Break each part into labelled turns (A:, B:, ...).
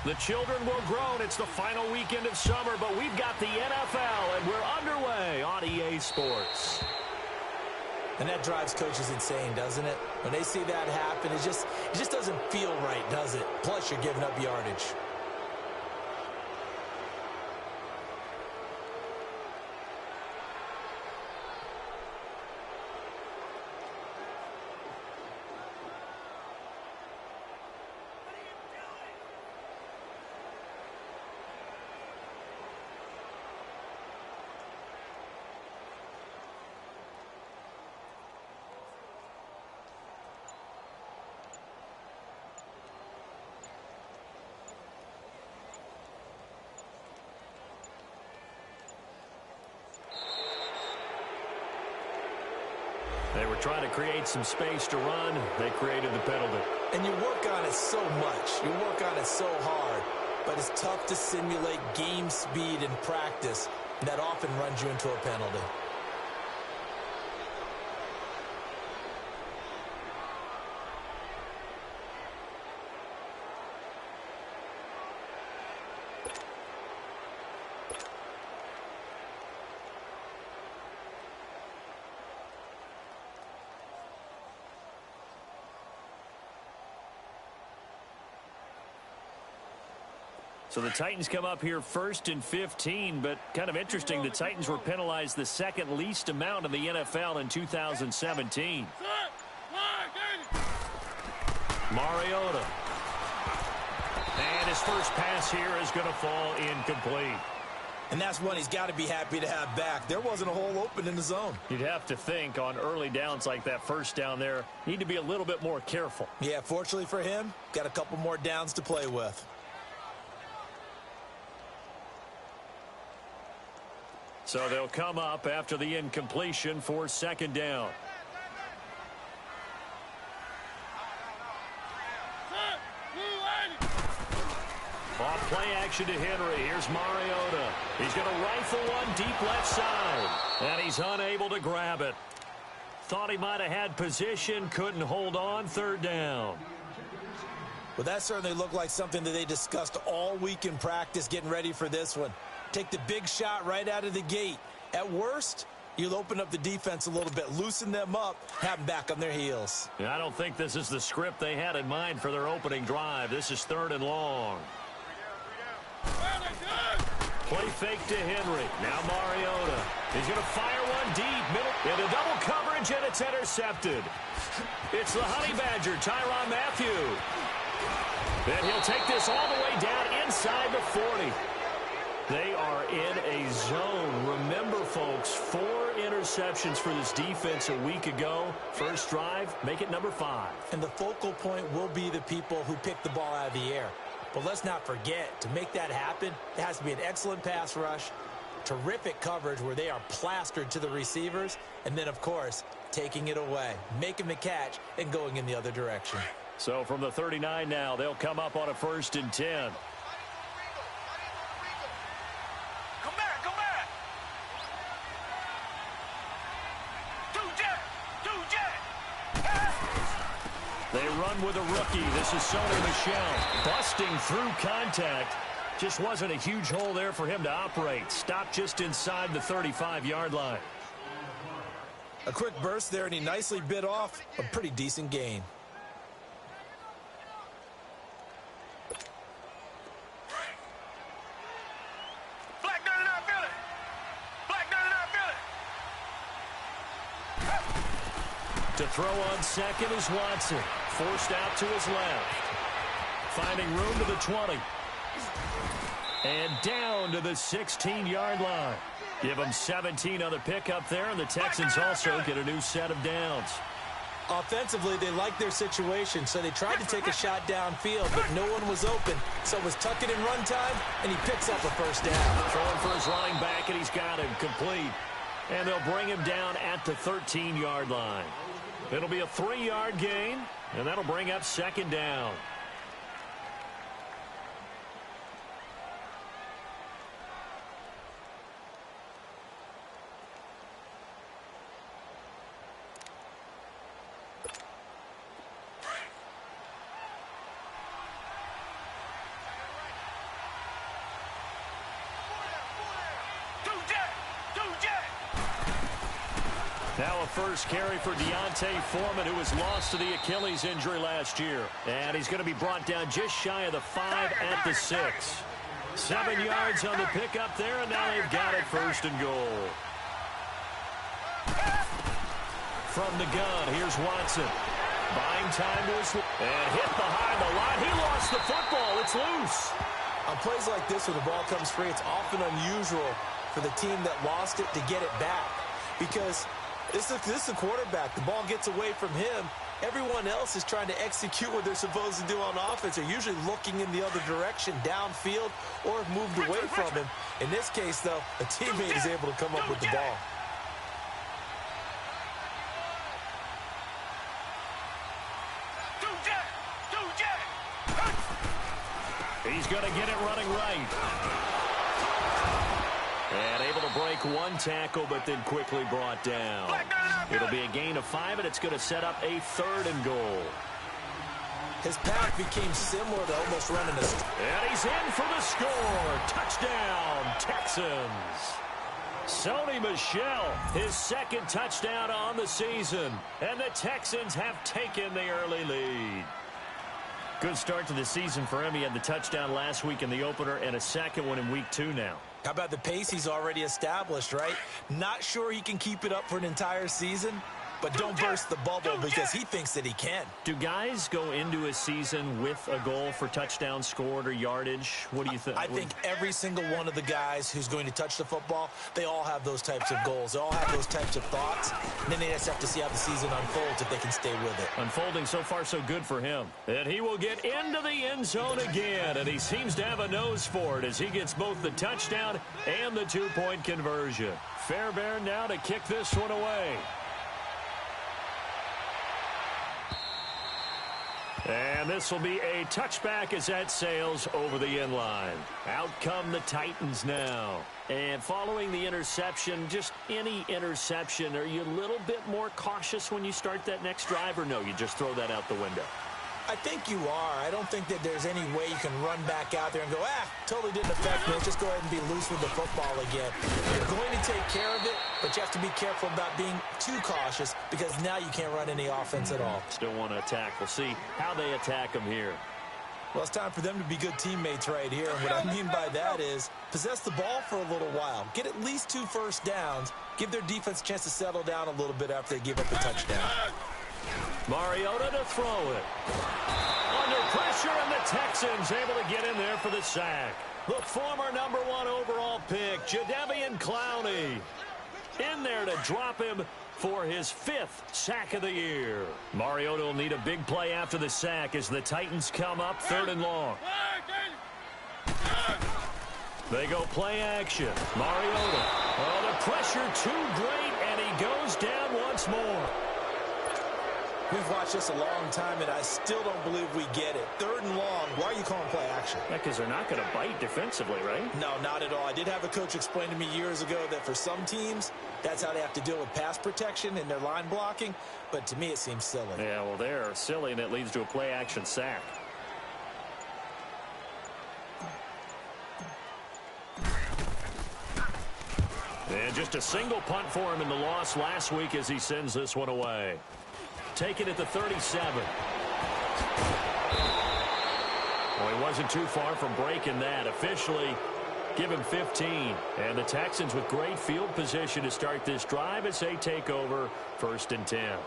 A: The children will groan. It's the final weekend of summer, but we've got the NFL, and we're underway on EA Sports.
B: And that drives coaches insane, doesn't it? When they see that happen, it just doesn't feel right, does it? Plus, you're giving up yardage.
A: They were trying to create some space to run. They created the penalty.
B: And you work on it so much. You work on it so hard. But it's tough to simulate game speed in practice. And that often runs you into a penalty.
A: So the Titans come up here 1st and 15, but kind of interesting, the Titans were penalized the second least amount in the NFL in 2017. Mariota. And his first pass here is going to fall incomplete.
B: And that's one he's got to be happy to have back. There wasn't a hole open in the zone.
A: You'd have to think on early downs like that first down there, need to be a little bit more careful.
B: Yeah, fortunately for him, got a couple more downs to play with.
A: So they'll come up after the incompletion for 2nd down. Off play action to Henry. Here's Mariota. He's going to rifle one deep left side. And he's unable to grab it. Thought he might have had position. Couldn't hold on. 3rd down.
B: Well, that certainly looked like something that they discussed all week in practice getting ready for this one. Take the big shot right out of the gate. At worst, you'll open up the defense a little bit, loosen them up, have them back on their heels.
A: Yeah, I don't think this is the script they had in mind for their opening drive. This is 3rd and long. Play fake to Henry. Now Mariota. He's going to fire one deep. Middle into double coverage, and it's intercepted. It's the Honey Badger, Tyrann Mathieu. And he'll take this all the way down inside the 40. They are in a zone. Remember, folks, 4 interceptions for this defense a week ago. First drive, make it number 5.
B: And the focal point will be the people who pick the ball out of the air. But let's not forget, to make that happen, there has to be an excellent pass rush, terrific coverage where they are plastered to the receivers, and then, of course, taking it away, making the catch, and going in the other direction.
A: So from the 39 now, they'll come up on a 1st and 10. They run with a rookie. This is Sony Michel busting through contact. Just wasn't a huge hole there for him to operate. Stopped just inside the 35-yard line.
B: A quick burst there, and he nicely bit off a pretty decent gain.
A: To throw on second is Watson. Forced out to his left. Finding room to the 20. And down to the 16-yard line. Give them 17 on the pickup there, and the Texans also get a new set of downs.
B: Offensively, they liked their situation, so they tried to take a shot downfield, but no one was open. So it was tuck it in run time, and he picks up a 1st down.
A: Throwing for his running back, and he's got him complete. And they'll bring him down at the 13-yard line. It'll be a 3-yard gain, and that'll bring up 2nd down. Now a first carry for Deontay Foreman, who was lost to the Achilles injury last year. And he's going to be brought down just shy of the 5 at the 6. 7 yards on the pickup there, and now they've got it first and goal. From the gun, here's Watson. Buying time to his... And hit behind the line. He lost the football. It's loose.
B: On plays like this where the ball comes free, it's often unusual for the team that lost it to get it back. Because this is the quarterback. The ball gets away from him. Everyone else is trying to execute what they're supposed to do on offense. They're usually looking in the other direction, downfield, or have moved away from him. In this case, though, a teammate is able to come up with the ball.
A: He's going to get it running right. And able to break one tackle, but then quickly brought down. It'll be a gain of 5, and it's going to set up a 3rd and goal.
B: His path became similar to almost running a...
A: And he's in for the score. Touchdown, Texans. Sony Michel, his 2nd touchdown on the season. And the Texans have taken the early lead. Good start to the season for him. He had the touchdown last week in the opener and a 2nd one in week 2 now.
B: How about the pace he's already established, right? Not sure he can keep it up for an entire season, but don't burst the bubble because he thinks that he can.
A: Do guys go into a season with a goal for touchdowns scored or yardage? What do you think?
B: I think every single one of the guys who's going to touch the football, they all have those types of goals. They all have those types of thoughts. And then they just have to see how the season unfolds if they can stay with it.
A: Unfolding so far so good for him. And he will get into the end zone again. And he seems to have a nose for it as he gets both the touchdown and the 2-point conversion. Fairbairn now to kick this one away. And this will be a touchback as that sails over the end line. Out come the Titans now. And following the interception, just any interception, are you a little bit more cautious when you start that next drive, or no, you just throw that out the window?
B: I think you are. I don't think that there's any way you can run back out there and go, totally didn't affect me. Just go ahead and be loose with the football again. You're going to take care of it, but you have to be careful about being too cautious because now you can't run any offense at all.
A: Still want to attack. We'll see how they attack them here.
B: Well, it's time for them to be good teammates right here. And what I mean by that is possess the ball for a little while. Get at least 2 first downs. Give their defense a chance to settle down a little bit after they give up a touchdown.
A: Mariota to throw it. Under pressure, and the Texans able to get in there for the sack. The former #1 overall pick, Jadeveon Clowney, in there to drop him for his 5th sack of the year. Mariota will need a big play after the sack as the Titans come up 3rd and long. They go play action. Mariota. Oh, the pressure too great, and he goes down once more.
B: We've watched this a long time, and I still don't believe we get it. 3rd and long. Why are you calling play action?
A: Yeah, because they're not going to bite defensively, right?
B: No, not at all. I did have a coach explain to me years ago that for some teams, that's how they have to deal with pass protection and their line blocking. But to me, it seems silly.
A: Yeah, well, they're silly, and it leads to a play action sack. And just a single punt for him in the loss last week as he sends this one away. Taken at the 37. Well, he wasn't too far from breaking that. Officially, give him 15. And the Texans with great field position to start this drive as they take over 1st and 10.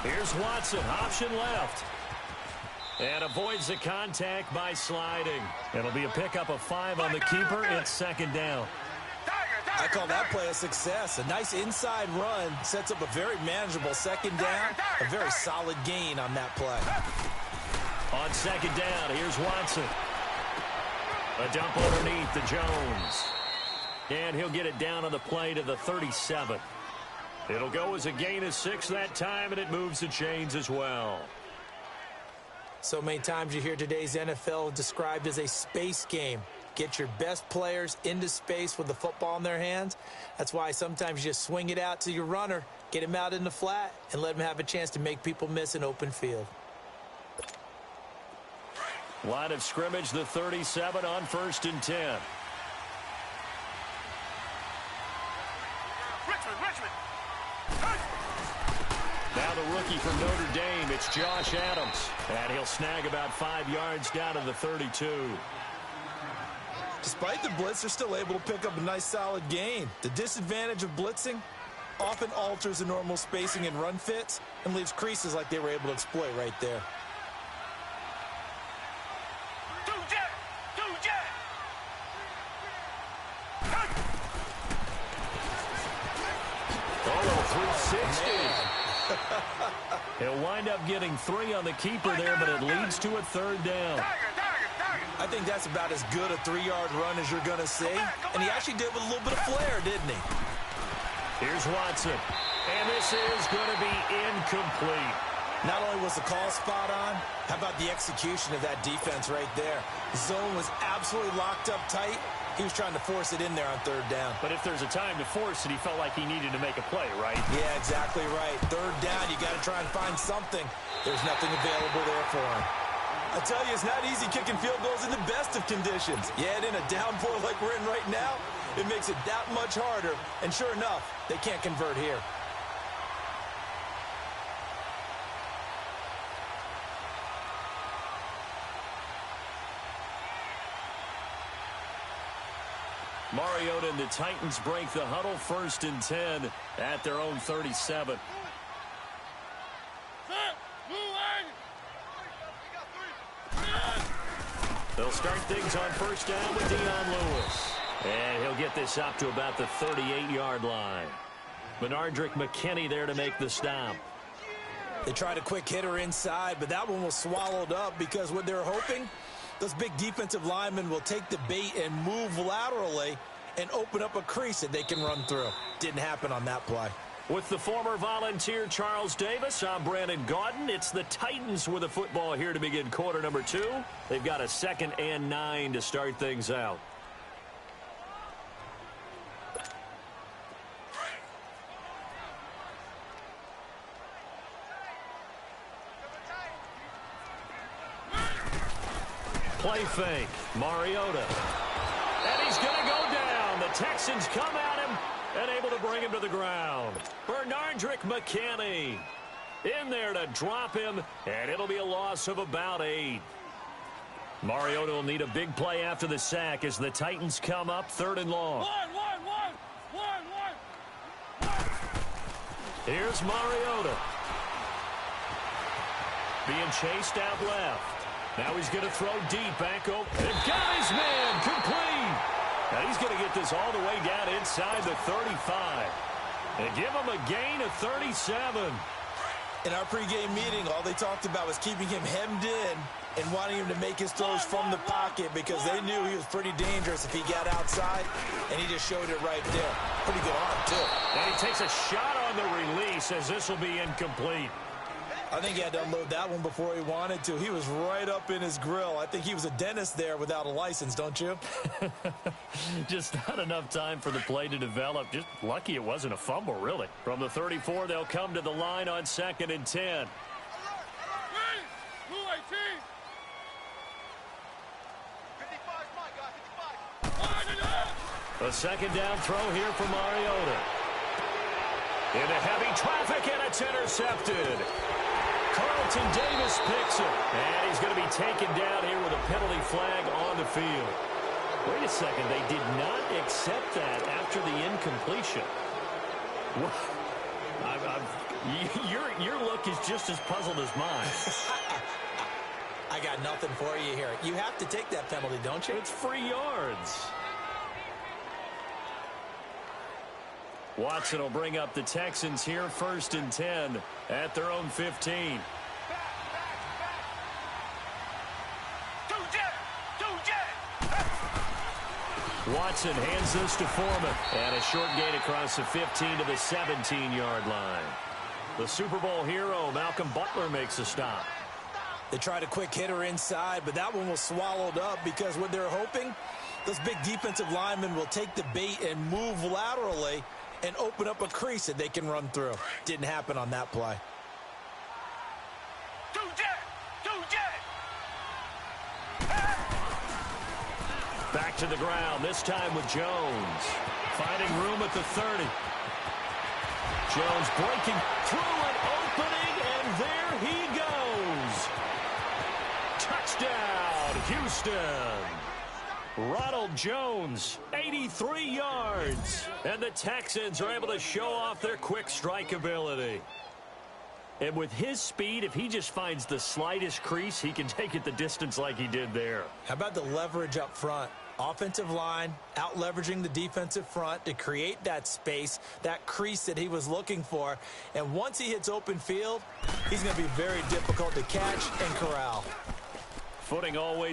A: Here's Watson, option left. And avoids the contact by sliding. It'll be a pickup of 5 on the keeper. It's 2nd down.
B: I call that play a success. A nice inside run sets up a very manageable 2nd down. A very solid gain on that play.
A: On 2nd down, here's Watson. A dump underneath to Jones. And he'll get it down on the play to the 37. It'll go as a gain of 6 that time, and it moves the chains as well.
B: So many times you hear today's NFL described as a space game. Get your best players into space with the football in their hands. That's why sometimes you just swing it out to your runner, get him out in the flat, and let him have a chance to make people miss an open field.
A: Line of scrimmage, the 37 on 1st and 10. Now the rookie from Notre Dame, it's Josh Adams. And he'll snag about 5 yards down to the 32.
B: Despite the blitz, they're still able to pick up a nice solid gain. The disadvantage of blitzing often alters the normal spacing and run fits and leaves creases like they were able to exploit right there.
A: Oh, 360. He'll wind up getting 3 on the keeper there, but it leads to a 3rd down.
B: I think that's about as good a 3-yard run as you're going to see. And he actually did with a little bit of flair, didn't he?
A: Here's Watson. And this is going to be incomplete.
B: Not only was the call spot on, how about the execution of that defense right there? The zone was absolutely locked up tight. He was trying to force it in there on 3rd down.
A: But if there's a time to force it, he felt like he needed to make a play, right?
B: Yeah, exactly right. 3rd down, you got to try and find something. There's nothing available there for him. I tell you, it's not easy kicking field goals in the best of conditions. Yet in a downpour like we're in right now, it makes it that much harder. And sure enough, they can't convert here.
A: Mariota and the Titans break the huddle, 1st and 10 at their own 37. They'll start things on 1st down with Dion Lewis. And he'll get this up to about the 38-yard line. Benardrick McKinney there to make the stop.
B: They tried a quick hitter inside, but that one was swallowed up because what they're hoping, those big defensive linemen will take the bait and move laterally and open up a crease that they can run through. Didn't happen on that play.
A: With the former Volunteer Charles Davis, I'm Brandon Gaudin. It's the Titans with the football here to begin quarter number 2. They've got a 2nd and 9 to start things out. Play fake. Mariota. And he's going to go down. The Texans come at him and able to bring him to the ground. Benardrick McKinney in there to drop him, and it'll be a loss of about 8. Mariota will need a big play after the sack as the Titans come up 3rd and long. Here's Mariota. Being chased out left. Now he's going to throw deep back over. They've got his man complete. Now he's going to get this all the way down inside the 35. And give him a gain of 37.
B: In our pregame meeting, all they talked about was keeping him hemmed in and wanting him to make his throws from the pocket because they knew he was pretty dangerous if he got outside, and he just showed it right there. Pretty good arm, too.
A: And he takes a shot on the release as this will be incomplete.
B: I think he had to unload that one before he wanted to. He was right up in his grill. I think he was a dentist there without a license, don't you?
A: Just not enough time for the play to develop. Just lucky it wasn't a fumble, really. From the 34, they'll come to the line on 2nd and 10. A 2nd down throw here for Mariota. Into heavy traffic, and it's intercepted. Carlton Davis picks it, and he's going to be taken down here with a penalty flag on the field. Wait a second, they did not accept that after the incompletion. Your look is just as puzzled as mine.
B: I got nothing for you here. You have to take that penalty, don't you?
A: It's free yards. Watson will bring up the Texans here, 1st and 10 at their own 15. Watson hands this to Foreman. And a short gain across the 15 to the 17-yard line. The Super Bowl hero, Malcolm Butler, makes a stop.
B: They tried a quick hitter inside, but that one was swallowed up because what they're hoping, those big defensive linemen will take the bait and move laterally and open up a crease that they can run through. Didn't happen on that play.
A: Back to the ground, this time with Jones. Finding room at the 30. Jones breaking through an opening, and there he goes. Touchdown, Houston. Ronald Jones, 83 yards. And the Texans are able to show off their quick strike ability. And with his speed, if he just finds the slightest crease, he can take it the distance like he did there.
B: How about the leverage up front? Offensive line out-leveraging the defensive front to create that space, that crease that he was looking for. And once he hits open field, he's going to be very difficult to catch and corral.
A: Footing always